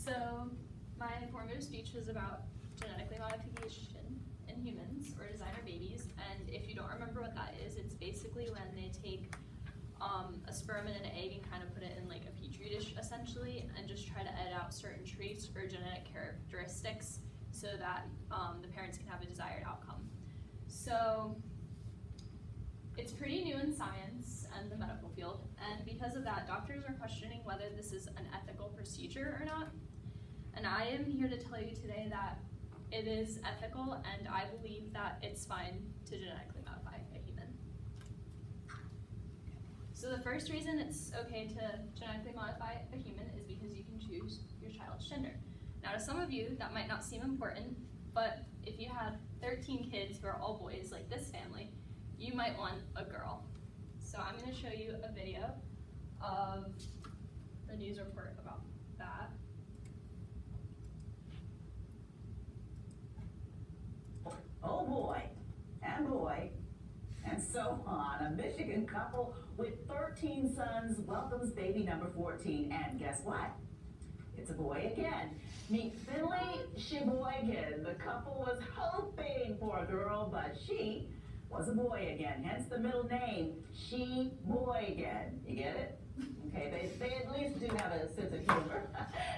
So my informative speech was about genetically modification in humans or designer babies, and if you don't remember what that is, it's basically when they take a sperm and an egg and kind of put it in like a petri dish essentially, and just try to edit out certain traits or genetic characteristics so that the parents can have a desired outcome. So it's pretty new in science and the medical field, and because of that, doctors are questioning whether this is an ethical procedure or not. And I am here to tell you today that it is ethical, and I believe that it's fine to genetically modify a human. So the first reason it's okay to genetically modify a human is because you can choose your child's gender. Now to some of you, that might not seem important, but if you had 13 kids who are all boys, like this family, you might want a girl. So I'm going to show you a video of the news report about that. Oh boy, and so on. A Michigan couple with 13 sons welcomes baby number 14, and guess what? It's a boy again. Meet Finley Sheboygan. The couple was hoping for a girl, but she was a boy again, hence the middle name, Sheboygan. You get it? Okay, they at least do have a sense of humor.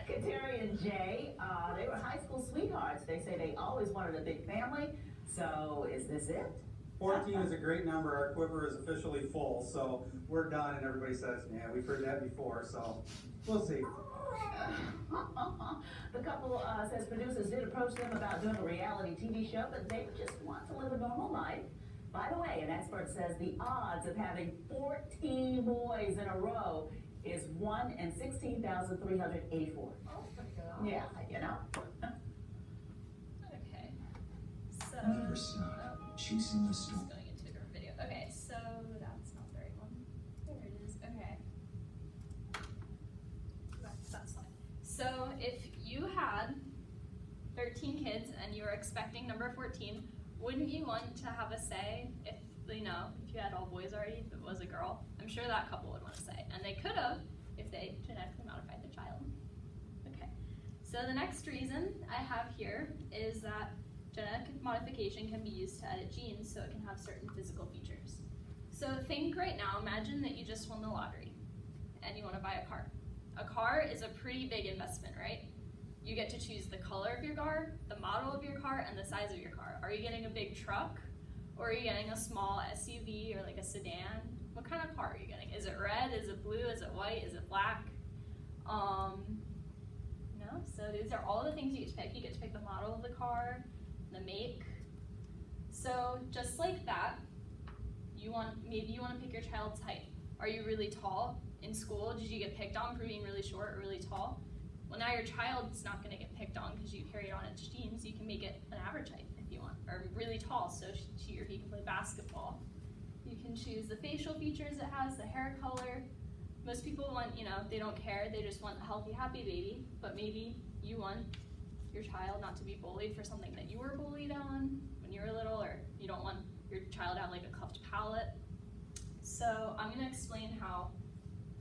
Kateri and Jay, they were high school sweethearts. They say they always wanted a big family, so is this it? 14 is a great number. Our quiver is officially full, so we're done, and everybody says, yeah, we've heard that before, so we'll see. The couple says producers did approach them about doing a reality TV show, but they just want to live a normal life. By the way, an expert says the odds of having 14 boys in a row is 1 in 16,384. Oh, pretty good. Yeah, you know. Okay, so Never stop chasing the just storm. going into a different video. Okay, so that's not the right one. There it is. Okay. That's fine. So if you had 13 kids and you were expecting number 14, wouldn't you want to have a say if, you know, if you had all boys already, if it was a girl? I'm sure that couple would want to say, and they could have if they genetically modified the child. Okay, so the next reason I have here is that genetic modification can be used to edit genes so it can have certain physical features. So think right now, imagine that you just won the lottery and you want to buy a car. A car is a pretty big investment, right? You get to choose the color of your car, the model of your car, and the size of your car. Are you getting a big truck, or are you getting a small SUV or like a sedan? What kind of car are you getting? Is it red? Is it blue? Is it white? Is it black? No, so these are all the things you get to pick. You get to pick the model of the car, the make. So just like that, maybe you want to pick your child's height. Are you really tall in school? Did you get picked on for being really short or really tall? Well, now your child's not going to get picked on because you carry it on its genes. You can make it an average height if you want, or really tall, so she or he can play basketball. You can choose the facial features it has, the hair color. Most people want, they don't care, they just want a healthy, happy baby, but maybe you want your child not to be bullied for something that you were bullied on when you were little, or you don't want your child to have like a cleft palate. So I'm going to explain how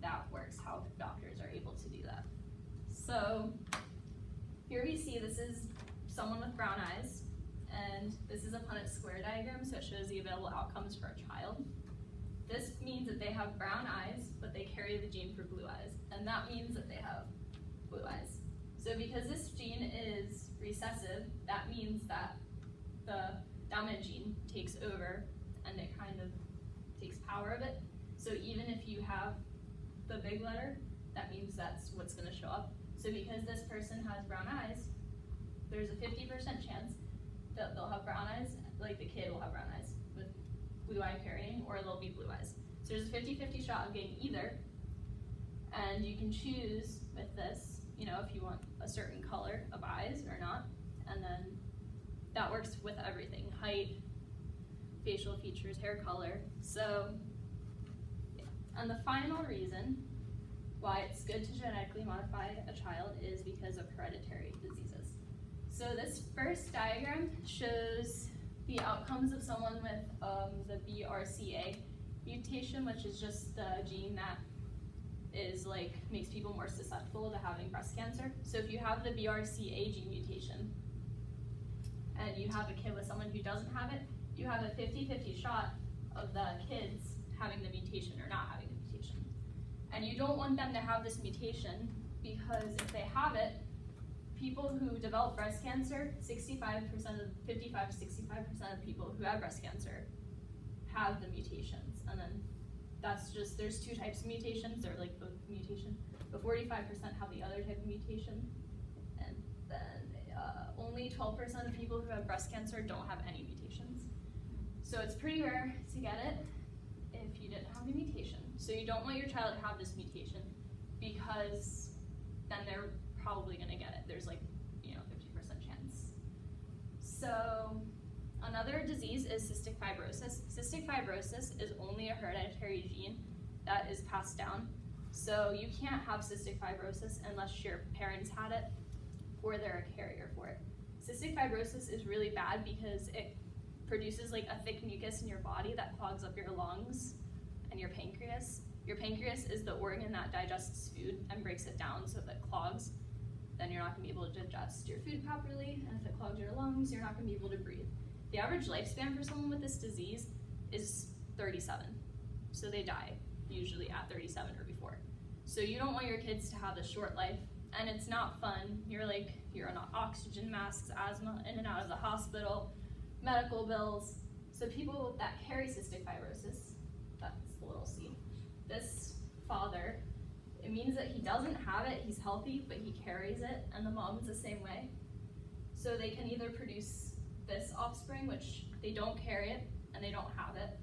that works, how doctors are able to do that. So here we see this is someone with brown eyes, and this is a Punnett square diagram, so it shows the available outcomes for a child. This means that they have brown eyes, but they carry the gene for blue eyes, and that means that they have blue eyes. So because this gene is recessive, that means that the dominant gene takes over and it kind of takes power of it. So even if you have the big letter, that means that's what's going to show up. So because this person has brown eyes, there's a 50% chance that they'll have brown eyes, like the kid will have brown eyes with blue eye carrying, or they'll be blue eyes. So there's a 50-50 shot of getting either, and you can choose with this, if you want a certain color of eyes or not, and then that works with everything, height, facial features, hair color. So, and the final reason why it's good to genetically modify a child is because of hereditary diseases. So this first diagram shows the outcomes of someone with the BRCA mutation, which is just the gene that is like makes people more susceptible to having breast cancer. So if you have the BRCA gene mutation and you have a kid with someone who doesn't have it, you have a 50-50 shot of the kids having the mutation or not having the mutation. And you don't want them to have this mutation because if they have it, people who develop breast cancer, 55% of 55 to 65% of people who have breast cancer have the mutations. And then that's just, there's two types of mutations. They're like both mutation, but 45% have the other type of mutation. And then only 12% of people who have breast cancer don't have any mutations. So it's pretty rare to get it if you didn't have the mutation. So you don't want your child to have this mutation because then they're probably gonna get it. There's like, 50% chance. So another disease is cystic fibrosis. Cystic fibrosis is only a hereditary gene that is passed down. So you can't have cystic fibrosis unless your parents had it or they're a carrier for it. Cystic fibrosis is really bad because it produces like a thick mucus in your body that clogs up your lungs and your pancreas. Your pancreas is the organ that digests food and breaks it down, so if it clogs, then you're not gonna be able to digest your food properly, and if it clogs your lungs, you're not gonna be able to breathe. The average lifespan for someone with this disease is 37, so they die usually at 37 or before. So you don't want your kids to have a short life, and it's not fun. You're on oxygen masks, asthma, in and out of the hospital, medical bills. So people that carry cystic fibrosis, that's the little c, this father, it means that he doesn't have it, he's healthy, but he carries it, and the mom's the same way. So they can either produce this offspring, which they don't carry it and they don't have it,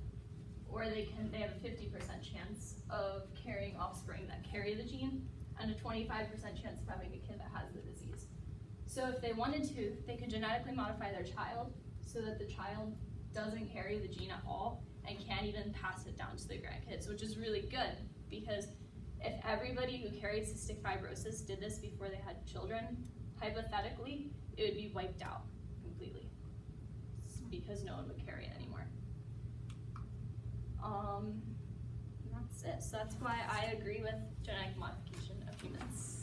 or they have a 50% chance of carrying offspring that carry the gene and a 25% chance of having a kid that has the disease. So if they wanted to, they could genetically modify their child so that the child doesn't carry the gene at all and can't even pass it down to the grandkids, which is really good because if everybody who carried cystic fibrosis did this before they had children, hypothetically, it would be wiped out completely because no one would carry it anymore. And that's it. So that's why I agree with genetic modification of humans.